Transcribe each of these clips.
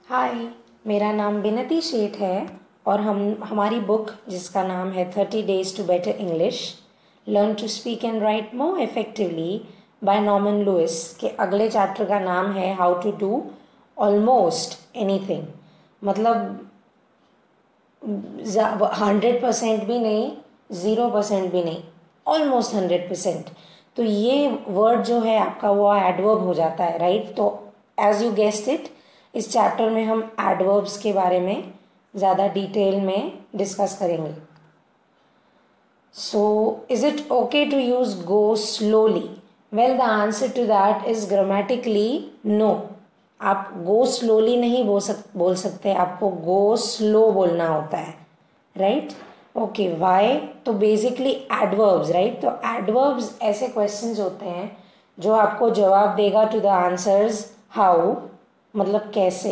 हाय, मेरा नाम बिनती शेठ है और हमारी बुक जिसका नाम है 30 Days to Better English learn to speak and write more effectively by Norman Lewis के अगले चैप्टर का नाम है how to do almost anything. मतलब 100% भी नहीं, 0% भी नहीं, ऑलमोस्ट 100%। तो ये वर्ड जो है आपका वो एडवर्ब हो जाता है, राइट। तो एज यू गेस्ड इट, इस चैप्टर में हम एडवर्ब्स के बारे में ज़्यादा डिटेल में डिस्कस करेंगे। So is it okay to use go slowly? Well, the answer to that is grammatically no. आप गो स्लोली नहीं बोल सकते, आपको गो स्लो बोलना होता है, राइट। Okay, why? तो बेसिकली एडवर्ब्स, राइट। तो एडवर्ब्स ऐसे क्वेश्चंस होते हैं जो आपको जवाब देगा टू द आंसर्स हाउ मतलब कैसे,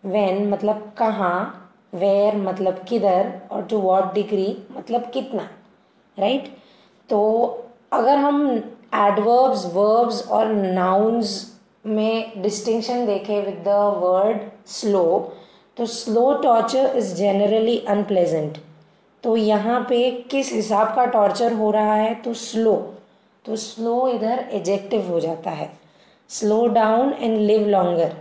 व्हेन मतलब कहाँ, वेयर मतलब किधर, और टू व्हाट डिग्री मतलब कितना, राइट। तो अगर हम एडवर्ब्स, वर्ब्स और नाउन्स में डिस्टिंक्शन देखें विद द वर्ड स्लो, तो slow torture is generally unpleasant. तो यहाँ पे किस हिसाब का टॉर्चर हो रहा है? तो स्लो इधर एजेक्टिव हो जाता है। Slow down and live longer.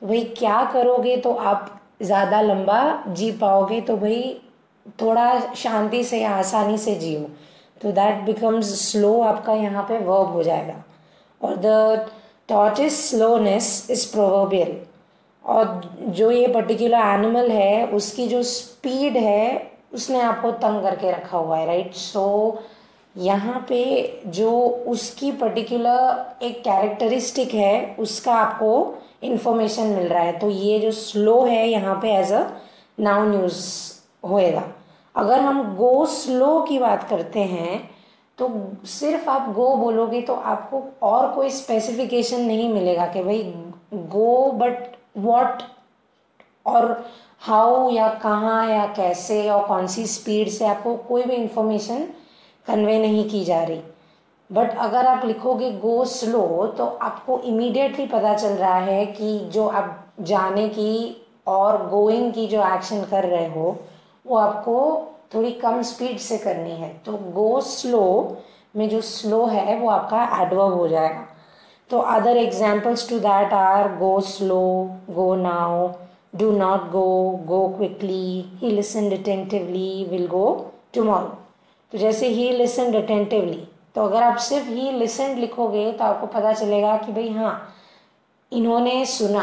तो भाई क्या करोगे तो आप ज़्यादा लंबा जी पाओगे, तो भाई थोड़ा शांति से या आसानी से जियो। तो दैट बिकम्स स्लो, आपका यहाँ पे वर्ब हो जाएगा। और the tortoise slowness is proverbial. और जो ये पर्टिकुलर एनिमल है उसकी जो स्पीड है उसने आपको तंग करके रखा हुआ है, राइट। सो यहाँ पे जो उसकी पर्टिकुलर एक कैरेक्टरिस्टिक है उसका आपको इंफॉर्मेशन मिल रहा है। तो ये जो स्लो है यहाँ पे एज अ नाउन यूज होएगा। अगर हम गो स्लो की बात करते हैं तो सिर्फ आप गो बोलोगे तो आपको और कोई स्पेसिफिकेशन नहीं मिलेगा कि भाई गो, बट व्हाट और हाउ या कहाँ या कैसे और कौन सी स्पीड से आपको कोई भी इंफॉर्मेशन कन्वे नहीं की जा रही। बट अगर आप लिखोगे गो स्लो तो आपको इमीडिएटली पता चल रहा है कि जो आप जाने की और गोइंग की जो एक्शन कर रहे हो वो आपको थोड़ी कम स्पीड से करनी है। तो गो स्लो में जो स्लो है वो आपका एडवर्ब हो जाएगा। तो other examples to that are go slow, go now, do not go, go quickly, he listened attentively, will go tomorrow. तो जैसे ही लिसन्ड अटेंटिवली, तो अगर आप सिर्फ ही लिसन्ड लिखोगे तो आपको पता चलेगा कि भाई हाँ इन्होंने सुना।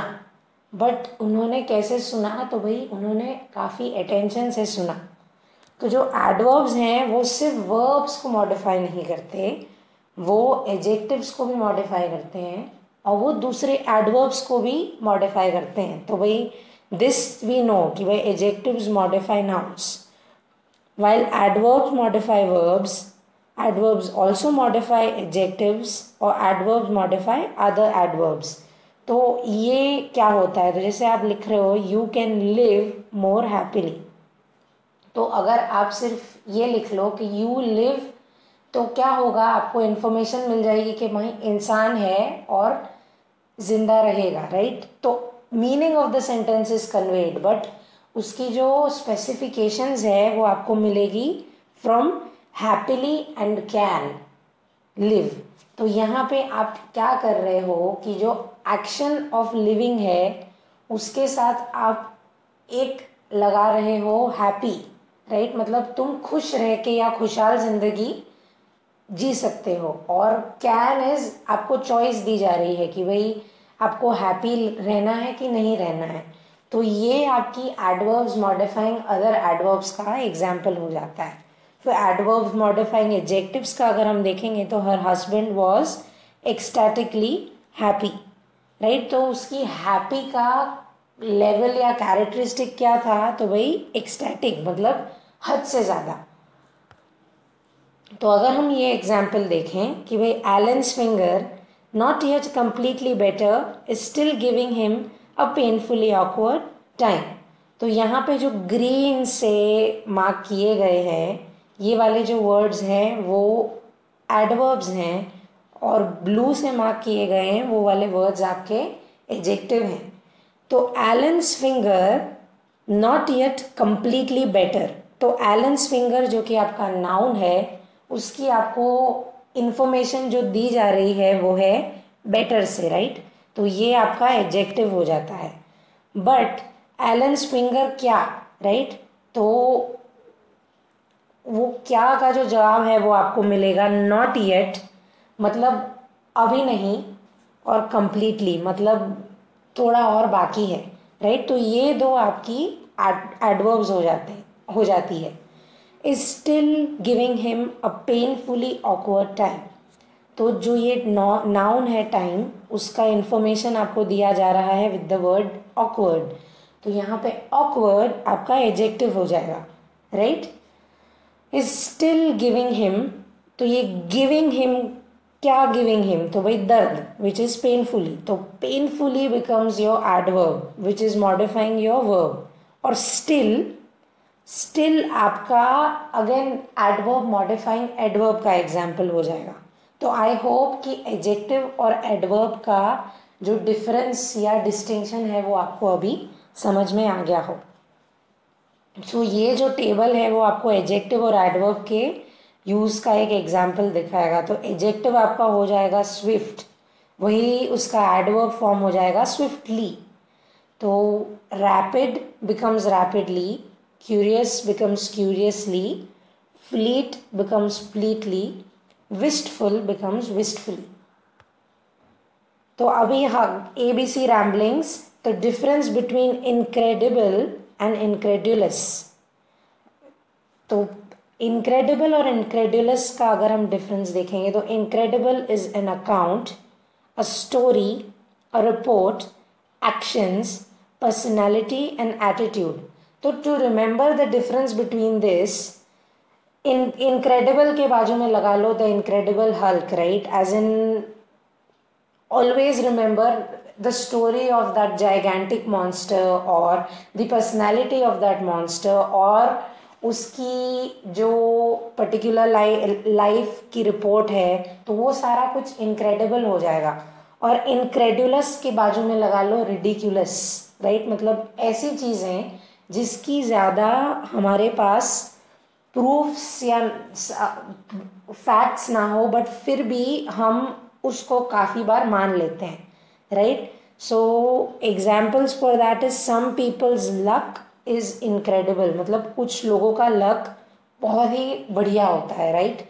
बट उन्होंने कैसे सुना? तो भाई उन्होंने काफ़ी अटेंशन से सुना। तो जो एडवर्ब्स हैं वो सिर्फ वर्ब्स को मॉडिफाई नहीं करते, वो एडजेक्टिव्स को भी मॉडिफाई करते हैं और वो दूसरे एडवर्ब्स को भी मॉडिफाई करते हैं। तो भाई दिस वी नो कि भाई adjectives modify nouns while adverbs modify verbs, adverbs also modify adjectives और adverbs modify other adverbs। तो ये क्या होता है? तो जैसे आप लिख रहे हो you can live more happily, तो अगर आप सिर्फ ये लिख लो कि you live, तो क्या होगा? आपको इन्फॉर्मेशन मिल जाएगी कि भाई इंसान है और जिंदा रहेगा, राइट। तो meaning of the sentence is conveyed, but उसकी जो स्पेसिफिकेशंस है वो आपको मिलेगी from happily and can live. तो यहाँ पे आप क्या कर रहे हो कि जो एक्शन ऑफ लिविंग है उसके साथ आप एक लगा रहे हो हैप्पी, राइट। मतलब तुम खुश रह के या खुशहाल जिंदगी जी सकते हो। और कैन इज आपको चॉइस दी जा रही है कि भाई आपको हैप्पी रहना है कि नहीं रहना है। तो ये आपकी एडवर्ब्स मॉडिफाइंग अदर एडवर्ब्स का एग्जाम्पल हो जाता है। फिर एडवर्ब्स मॉडिफाइंग एडजेक्टिव्स का अगर हम देखेंगे तो हर husband was ecstatically happy, right. तो उसकी हैप्पी का लेवल या कैरेक्टरिस्टिक क्या था? तो भाई एक्सटैटिक, मतलब हद से ज़्यादा। तो अगर हम ये एग्जाम्पल देखें कि भाई Allen's finger not yet completely better is still giving him a painfully awkward time. तो यहाँ पे जो ग्रीन से मार्क किए गए हैं ये वाले जो वर्ड्स हैं वो एडवर्ब्स हैं और ब्लू से मार्क किए गए हैं वो वाले वर्ड्स आपके एडजेक्टिव हैं। तो Allen's finger not yet completely better. तो एलन्स फिंगर जो कि आपका नाउन है, उसकी आपको इंफॉर्मेशन जो दी जा रही है वो है बेटर से, राइट। तो ये आपका एडजेक्टिव हो जाता है। बट एलन्स फिंगर क्या, राइट। तो वो क्या का जो जवाब है वो आपको मिलेगा नॉट येट, मतलब अभी नहीं, और कंप्लीटली मतलब थोड़ा और बाकी है, राइट। तो ये दो आपकी एडवर्ब्स हो जाती है। Is still giving him a painfully awkward time. तो जो ये नाउन है टाइम, उसका इंफॉर्मेशन आपको दिया जा रहा है विद द वर्ड ऑकवर्ड। तो यहाँ पे ऑकवर्ड आपका एडजेक्टिव हो जाएगा, right. Is still giving him, तो ये गिविंग हिम, क्या गिविंग हिम, तो भाई दर्द, विच इज पेनफुली। तो painfully becomes your adverb which is modifying your verb. और स्टिल आपका अगेन एडवर्ब मॉडिफाइंग एडवर्ब का एग्जाम्पल हो जाएगा। तो आई होप कि एडजेक्टिव और एडवर्ब का जो डिफरेंस या डिस्टिंक्शन है वो आपको अभी समझ में आ गया हो। सो ये जो टेबल है वो आपको एडजेक्टिव और एडवर्ब के यूज़ का एक एग्जाम्पल दिखाएगा। तो एडजेक्टिव आपका हो जाएगा स्विफ्ट, वही उसका एडवर्ब फॉर्म हो जाएगा स्विफ्टली। तो rapid becomes rapidly, curious becomes curiously, fleet becomes fleetly, wistful becomes wistfully. तो अभी हाँ, ABC रैम्बलिंग्स। तो difference between incredible and incredulous. तो इनक्रेडिबल और इनक्रेडुलस का अगर हम डिफरेंस देखेंगे तो incredible is an account, a story, a report, actions, personality and attitude. तो to remember the difference between this, incredible के बाजू में लगा लो the incredible Hulk, right. As in always remember the story of that gigantic monster or the personality of that monster, और उसकी जो particular life की रिपोर्ट है, तो वो सारा कुछ इनक्रेडिबल हो जाएगा। और इनक्रेडुलस के बाजू में लगा लो रिडिक्यूलस, राइट। मतलब ऐसी चीज़ें जिसकी ज़्यादा हमारे पास प्रूफ्स या फैक्ट्स ना हो, बट फिर भी हम उसको काफ़ी बार मान लेते हैं, right. So examples for that is some people's luck is incredible, मतलब कुछ लोगों का लक बहुत ही बढ़िया होता है, right.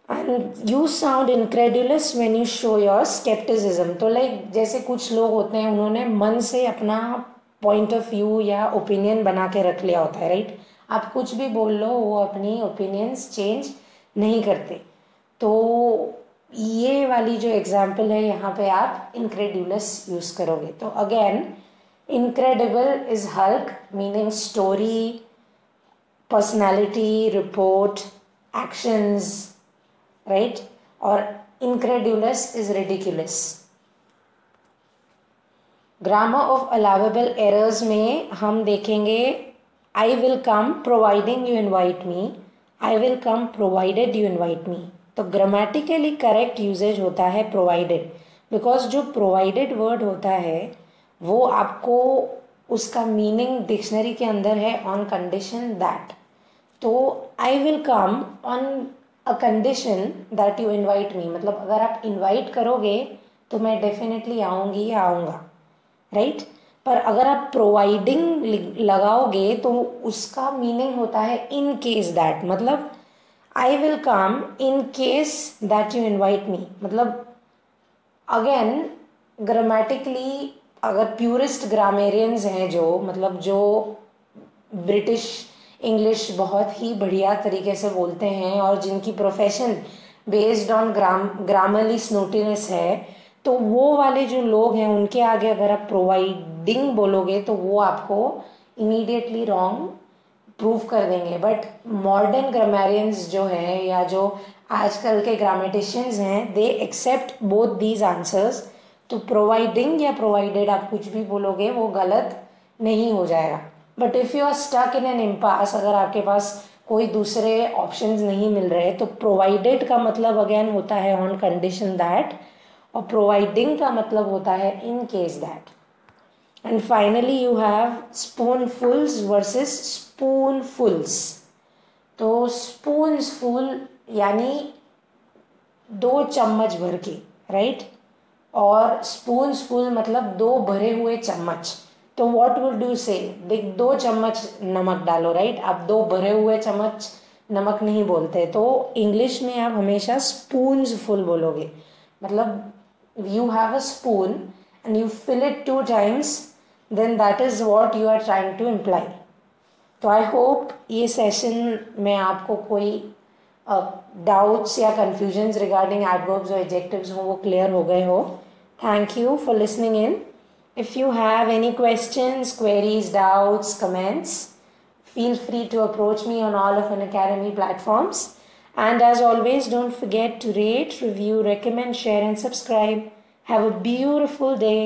And you sound incredulous when you show your scepticism. तो लाइक जैसे कुछ लोग होते हैं, उन्होंने मन से अपना पॉइंट ऑफ व्यू या ओपिनियन बना के रख लिया होता है, राइट। आप कुछ भी बोल लो, वो अपनी ओपिनियंस चेंज नहीं करते। तो ये वाली जो एग्जाम्पल है, यहाँ पे आप इनक्रेडुलस यूज करोगे। तो again incredible is Hulk, meaning story, personality, report, actions, right. और incredulous is ridiculous. Grammar of allowable errors में हम देखेंगे I will come providing you invite me, I will come provided you invite me. तो grammatically correct usage होता है provided, because जो provided word होता है वो आपको उसका मीनिंग डिक्शनरी के अंदर है ऑन कंडीशन दैट। तो I will come on a condition that you invite me, मतलब अगर आप इनवाइट करोगे तो मैं डेफिनेटली आऊँगी या आऊँगा, राइट। पर अगर आप प्रोवाइडिंग लगाओगे तो उसका मीनिंग होता है इन केस दैट, मतलब आई will come in case that you invite me. मतलब अगेन ग्रामेटिकली अगर प्यूरिस्ट ग्रामेरियंस हैं जो, मतलब जो ब्रिटिश इंग्लिश बहुत ही बढ़िया तरीके से बोलते हैं और जिनकी प्रोफेशन बेस्ड ऑन ग्रामरली स्नूटीनेस है, तो वो वाले जो लोग हैं उनके आगे अगर आप प्रोवाइडिंग बोलोगे तो वो आपको इमीडिएटली रॉन्ग प्रूव कर देंगे। बट मॉडर्न ग्रामेरियंस जो हैं या जो आजकल के ग्रामेटिशियंस हैं, they accept both these answers. तो प्रोवाइडिंग या प्रोवाइडेड आप कुछ भी बोलोगे वो गलत नहीं हो जाएगा। But if you are stuck in an impasse, अगर आपके पास कोई दूसरे ऑप्शंस नहीं मिल रहे, तो प्रोवाइडेड का मतलब अगेन होता है ऑन कंडीशन दैट, और प्रोवाइडिंग का मतलब होता है in case that, And finally you have spoonfuls versus spoonfuls. तो spoonsful यानी 2 चम्मच भर के, राइट, और spoonsful मतलब 2 भरे हुए चम्मच. तो what would you say? देख 2 चम्मच नमक डालो, राइट. आप 2 भरे हुए चम्मच नमक नहीं बोलते, तो इंग्लिश में आप हमेशा spoonsful बोलोगे. मतलब you have a spoon and you fill it 2 times, then that is what you are trying to imply. तो आई होप ये सेशन में आपको कोई डाउट्स या कन्फ्यूजन्स रिगार्डिंग एडवर्ब्स और एडजेक्टिव्स हो वो क्लियर हो गए हो. Thank you for listening in. If you have any questions, queries, doubts, comments, feel free to approach me on all of Unacademy platforms. And as always, don't forget to rate, review, recommend, share and subscribe. Have a beautiful day.